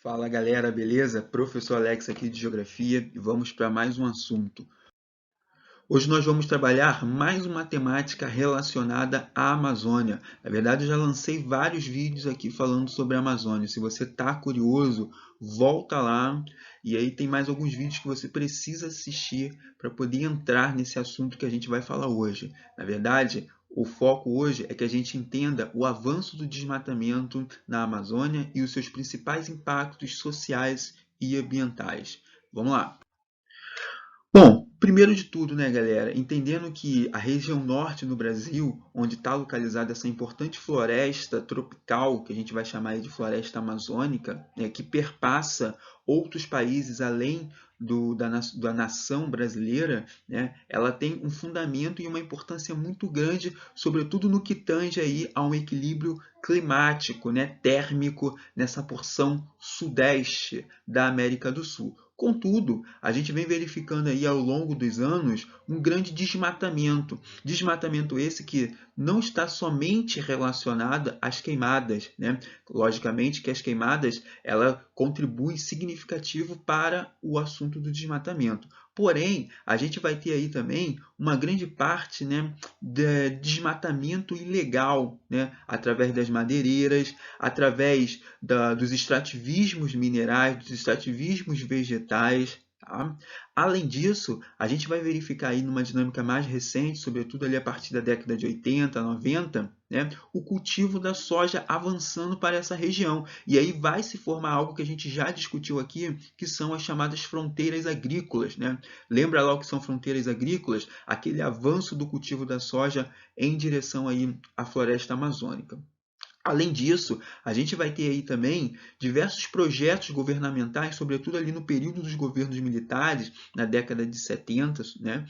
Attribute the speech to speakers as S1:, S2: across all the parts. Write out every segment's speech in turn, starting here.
S1: Fala galera, beleza? Professor Alex aqui de Geografia e vamos para mais um assunto. Hoje nós vamos trabalhar mais uma temática relacionada à Amazônia. Na verdade, eu já lancei vários vídeos aqui falando sobre a Amazônia. Se você está curioso, volta lá e aí tem mais alguns vídeos que você precisa assistir para poder entrar nesse assunto que a gente vai falar hoje. Na verdade, o foco hoje é que a gente entenda o avanço do desmatamento na Amazônia e os seus principais impactos sociais e ambientais. Vamos lá! Bom, primeiro de tudo, né, galera, entendendo que a região norte do Brasil, onde está localizada essa importante floresta tropical, que a gente vai chamar aí de floresta amazônica, né, que perpassa outros países além da nação brasileira, né, ela tem um fundamento e uma importância muito grande, sobretudo no que tange aí a um equilíbrio climático, né, térmico nessa porção sudeste da América do Sul. Contudo, a gente vem verificando aí ao longo dos anos um grande desmatamento. Desmatamento esse que não está somente relacionado às queimadas, né? Logicamente que as queimadas ela contribuem significativo para o assunto do desmatamento. Porém, a gente vai ter aí também uma grande parte, né, de desmatamento ilegal, né, através das madeireiras, através dos extrativismos minerais, dos extrativismos vegetais. Tá? Além disso, a gente vai verificar aí numa dinâmica mais recente, sobretudo ali a partir da década de 80, 90, né, o cultivo da soja avançando para essa região. E aí vai se formar algo que a gente já discutiu aqui, que são as chamadas fronteiras agrícolas. Né? Lembra lá o que são fronteiras agrícolas? Aquele avanço do cultivo da soja em direção aí à floresta amazônica. Além disso, a gente vai ter aí também diversos projetos governamentais, sobretudo ali no período dos governos militares, na década de 70, né,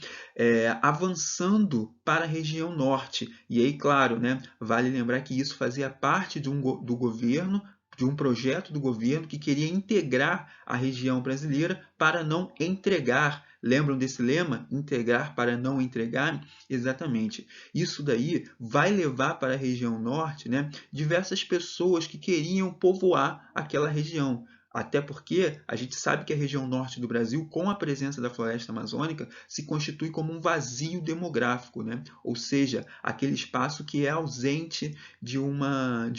S1: avançando para a região norte. E aí, claro, né, vale lembrar que isso fazia parte do governo, de um projeto do governo que queria integrar a região brasileira para não entregar. Lembram desse lema? Integrar para não entregar? Exatamente. Isso daí vai levar para a região norte, né, diversas pessoas que queriam povoar aquela região. Até porque a gente sabe que a região norte do Brasil, com a presença da floresta amazônica, se constitui como um vazio demográfico, né? Ou seja, aquele espaço que é ausente de uma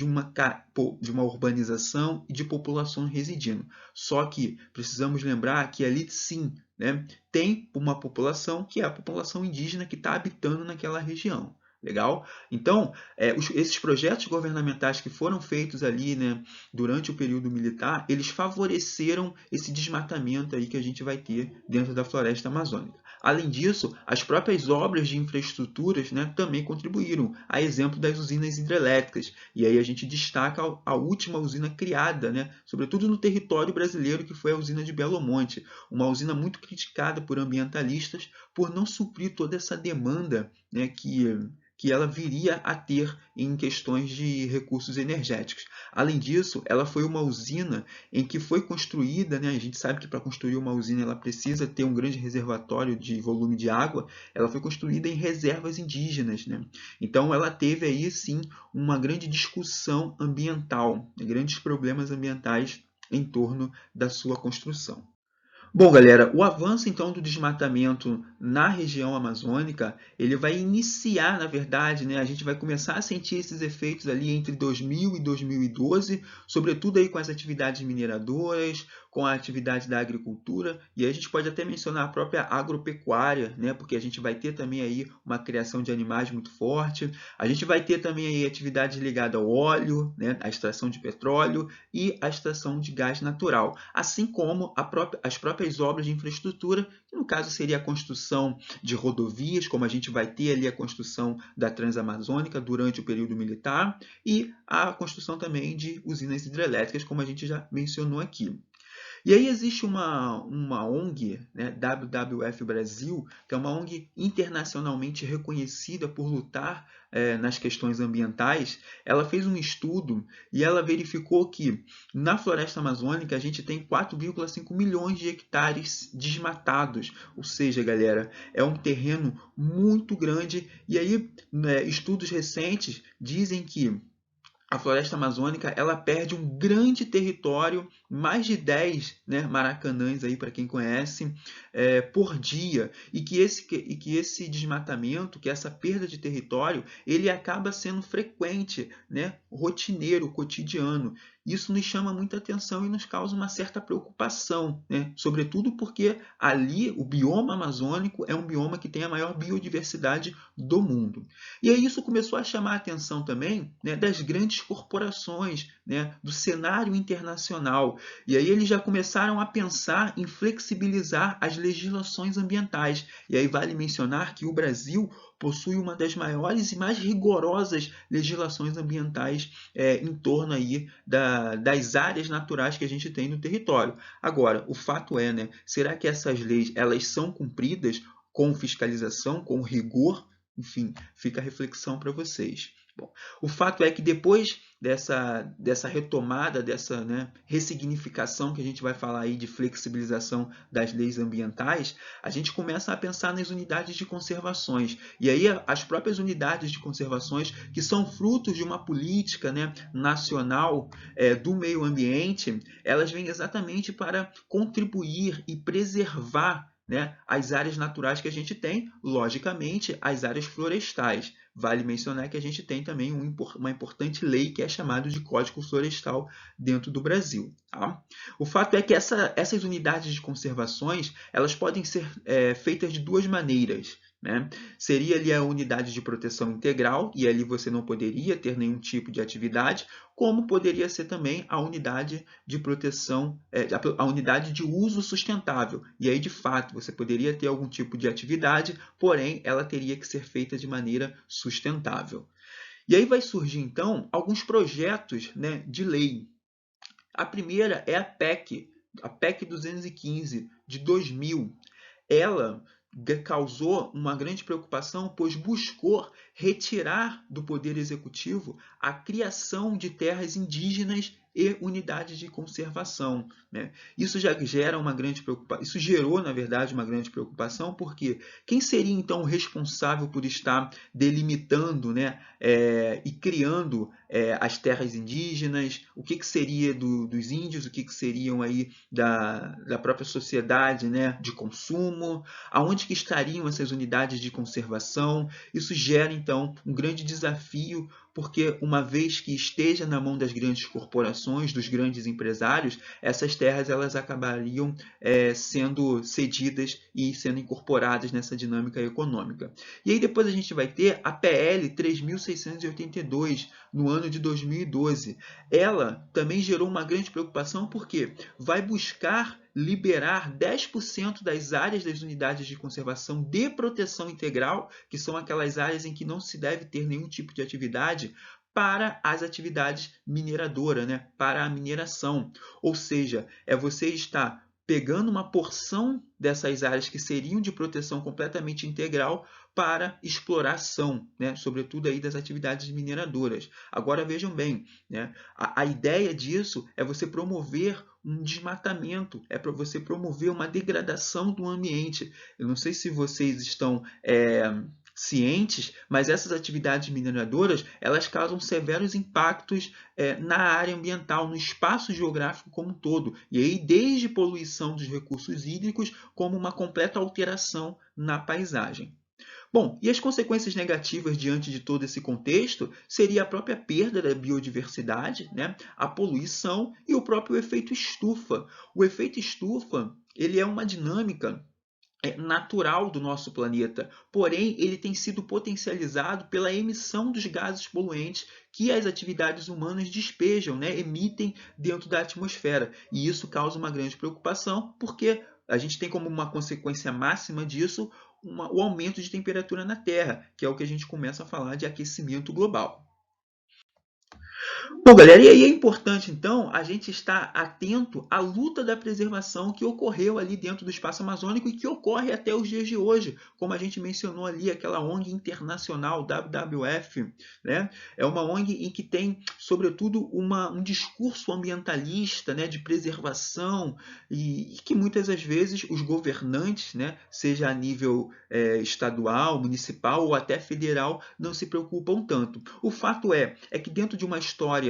S1: urbanização e de população residindo. Só que precisamos lembrar que ali sim, né, tem uma população que é a população indígena que está habitando naquela região. Legal? Então, esses projetos governamentais que foram feitos ali, né, durante o período militar, eles favoreceram esse desmatamento aí que a gente vai ter dentro da floresta amazônica. Além disso, as próprias obras de infraestruturas, né, também contribuíram, a exemplo das usinas hidrelétricas. E aí a gente destaca a última usina criada, né, sobretudo no território brasileiro, que foi a usina de Belo Monte, uma usina muito criticada por ambientalistas por não suprir toda essa demanda, né, que ela viria a ter em questões de recursos energéticos. Além disso, ela foi uma usina em que foi construída, né, a gente sabe que para construir uma usina ela precisa ter um grande reservatório de volume de água, ela foi construída em reservas indígenas. Né? Então ela teve aí sim uma grande discussão ambiental, grandes problemas ambientais em torno da sua construção. Bom, galera, o avanço então do desmatamento na região amazônica, ele vai iniciar, na verdade, né, a gente vai começar a sentir esses efeitos ali entre 2000 e 2012, sobretudo aí com as atividades mineradoras, com a atividade da agricultura, e aí a gente pode até mencionar a própria agropecuária, né, porque a gente vai ter também aí uma criação de animais muito forte, a gente vai ter também aí atividades ligadas ao óleo, né, a extração de petróleo e a extração de gás natural, assim como as próprias obras de infraestrutura, que no caso seria a construção de rodovias, como a gente vai ter ali a construção da Transamazônica durante o período militar, e a construção também de usinas hidrelétricas, como a gente já mencionou aqui. E aí existe uma ONG, né, WWF Brasil, que é uma ONG internacionalmente reconhecida por lutar nas questões ambientais. Ela fez um estudo e ela verificou que na floresta amazônica a gente tem 4,5 milhões de hectares desmatados. Ou seja, galera, é um terreno muito grande. E aí, né, estudos recentes dizem que a floresta amazônica ela perde um grande território mais de 10, né, Maracanãs aí para quem conhece, por dia, e que esse desmatamento, que essa perda de território, ele acaba sendo frequente, né, rotineiro, cotidiano. Isso nos chama muita atenção e nos causa uma certa preocupação, né? Sobretudo porque ali o bioma amazônico é um bioma que tem a maior biodiversidade do mundo. E aí isso começou a chamar a atenção também, né, das grandes corporações, né, do cenário internacional. E aí eles já começaram a pensar em flexibilizar as legislações ambientais. E aí vale mencionar que o Brasil possui uma das maiores e mais rigorosas legislações ambientais em torno aí das áreas naturais que a gente tem no território. Agora, o fato é, né, será que essas leis elas são cumpridas com fiscalização, com rigor? Enfim, fica a reflexão para vocês. Bom, o fato é que depois dessa retomada, dessa, né, ressignificação que a gente vai falar aí de flexibilização das leis ambientais, a gente começa a pensar nas unidades de conservações. E aí as próprias unidades de conservações, que são frutos de uma política, né, nacional do meio ambiente, elas vêm exatamente para contribuir e preservar, né, as áreas naturais que a gente tem, logicamente, as áreas florestais. Vale mencionar que a gente tem também uma importante lei que é chamada de Código Florestal dentro do Brasil. Tá? O fato é que essas unidades de conservações elas podem ser feitas de duas maneiras. Né? Seria ali a unidade de proteção integral, e ali você não poderia ter nenhum tipo de atividade, como poderia ser também a unidade de proteção, a unidade de uso sustentável. E aí, de fato, você poderia ter algum tipo de atividade, porém, ela teria que ser feita de maneira sustentável. E aí vai surgir, então, alguns projetos, né, de lei. A primeira é a PEC 215 de 2000. Ela causou uma grande preocupação, pois buscou retirar do Poder Executivo a criação de terras indígenas e unidades de conservação. Né? Isso já gera uma grande preocupação, isso gerou, na verdade, uma grande preocupação, porque quem seria então o responsável por estar delimitando, né, e criando as terras indígenas? O que seria dos índios? O que seriam aí da própria sociedade, né, de consumo? Aonde que estariam essas unidades de conservação? Isso gera, então, um grande desafio, porque uma vez que esteja na mão das grandes corporações, dos grandes empresários, essas terras elas acabariam sendo cedidas e sendo incorporadas nessa dinâmica econômica. E aí depois a gente vai ter a PL 3.682, no ano de 2012. Ela também gerou uma grande preocupação porque vai buscar liberar 10% das áreas das unidades de conservação de proteção integral, que são aquelas áreas em que não se deve ter nenhum tipo de atividade, para as atividades mineradoras, né? Para a mineração. Ou seja, você está pegando uma porção dessas áreas que seriam de proteção completamente integral para exploração, né? Sobretudo aí das atividades mineradoras. Agora vejam bem, né? A ideia disso é você promover um desmatamento, é para você promover uma degradação do ambiente. Eu não sei se vocês estão cientes, mas essas atividades mineradoras elas causam severos impactos na área ambiental, no espaço geográfico como um todo. E aí desde poluição dos recursos hídricos, como uma completa alteração na paisagem. Bom, e as consequências negativas diante de todo esse contexto seria a própria perda da biodiversidade, né? A poluição e o próprio efeito estufa. O efeito estufa ele é uma dinâmica natural do nosso planeta, porém ele tem sido potencializado pela emissão dos gases poluentes que as atividades humanas despejam, né? Emitem dentro da atmosfera. E isso causa uma grande preocupação, porque a gente tem como uma consequência máxima disso o aumento de temperatura na Terra, que é o que a gente começa a falar de aquecimento global. Bom, galera, e aí é importante, então, a gente estar atento à luta da preservação que ocorreu ali dentro do espaço amazônico e que ocorre até os dias de hoje, como a gente mencionou ali, aquela ONG internacional, WWF, né? É uma ONG em que tem, sobretudo, um discurso ambientalista, né, de preservação e que muitas das vezes os governantes, né, seja a nível estadual, municipal ou até federal, não se preocupam tanto. O fato é que dentro de uma história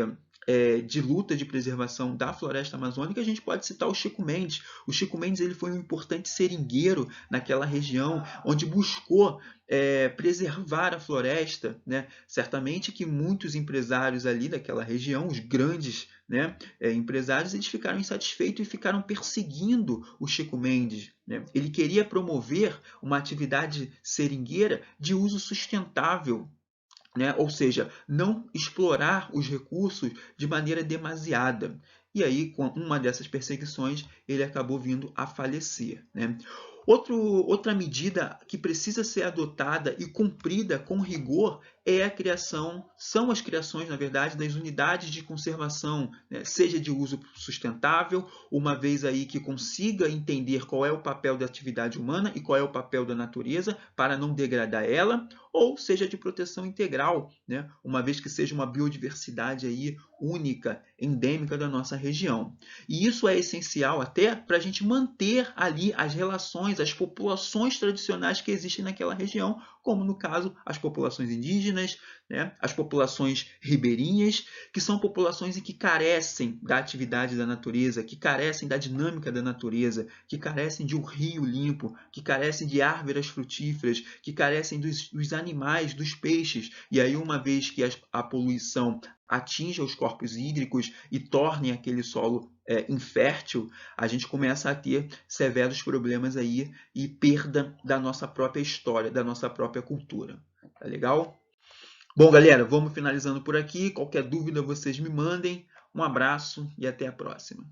S1: de luta de preservação da floresta amazônica, a gente pode citar o Chico Mendes. O Chico Mendes ele foi um importante seringueiro naquela região, onde buscou preservar a floresta, né? Certamente que muitos empresários ali daquela região, os grandes, né, empresários, eles ficaram insatisfeitos e ficaram perseguindo o Chico Mendes, né? Ele queria promover uma atividade seringueira de uso sustentável, né? Ou seja, não explorar os recursos de maneira demasiada. E aí, com uma dessas perseguições, ele acabou vindo a falecer, né? Outra medida que precisa ser adotada e cumprida com rigor é a criação, são as criações, na verdade, das unidades de conservação, né? Seja de uso sustentável, uma vez aí que consiga entender qual é o papel da atividade humana e qual é o papel da natureza para não degradar ela, ou seja de proteção integral, né? Uma vez que seja uma biodiversidade aí única, endêmica da nossa região. E isso é essencial até para a gente manter ali as relações, as populações tradicionais que existem naquela região, como no caso as populações indígenas, né? As populações ribeirinhas, que são populações em que carecem da atividade da natureza, que carecem da dinâmica da natureza, que carecem de um rio limpo, que carecem de árvores frutíferas, que carecem dos animais, dos peixes. E aí, uma vez que a poluição atinja os corpos hídricos e torne aquele solo infértil, a gente começa a ter severos problemas aí e perda da nossa própria história, da nossa própria cultura. Tá legal? Bom, galera, vamos finalizando por aqui. Qualquer dúvida vocês me mandem. Um abraço e até a próxima.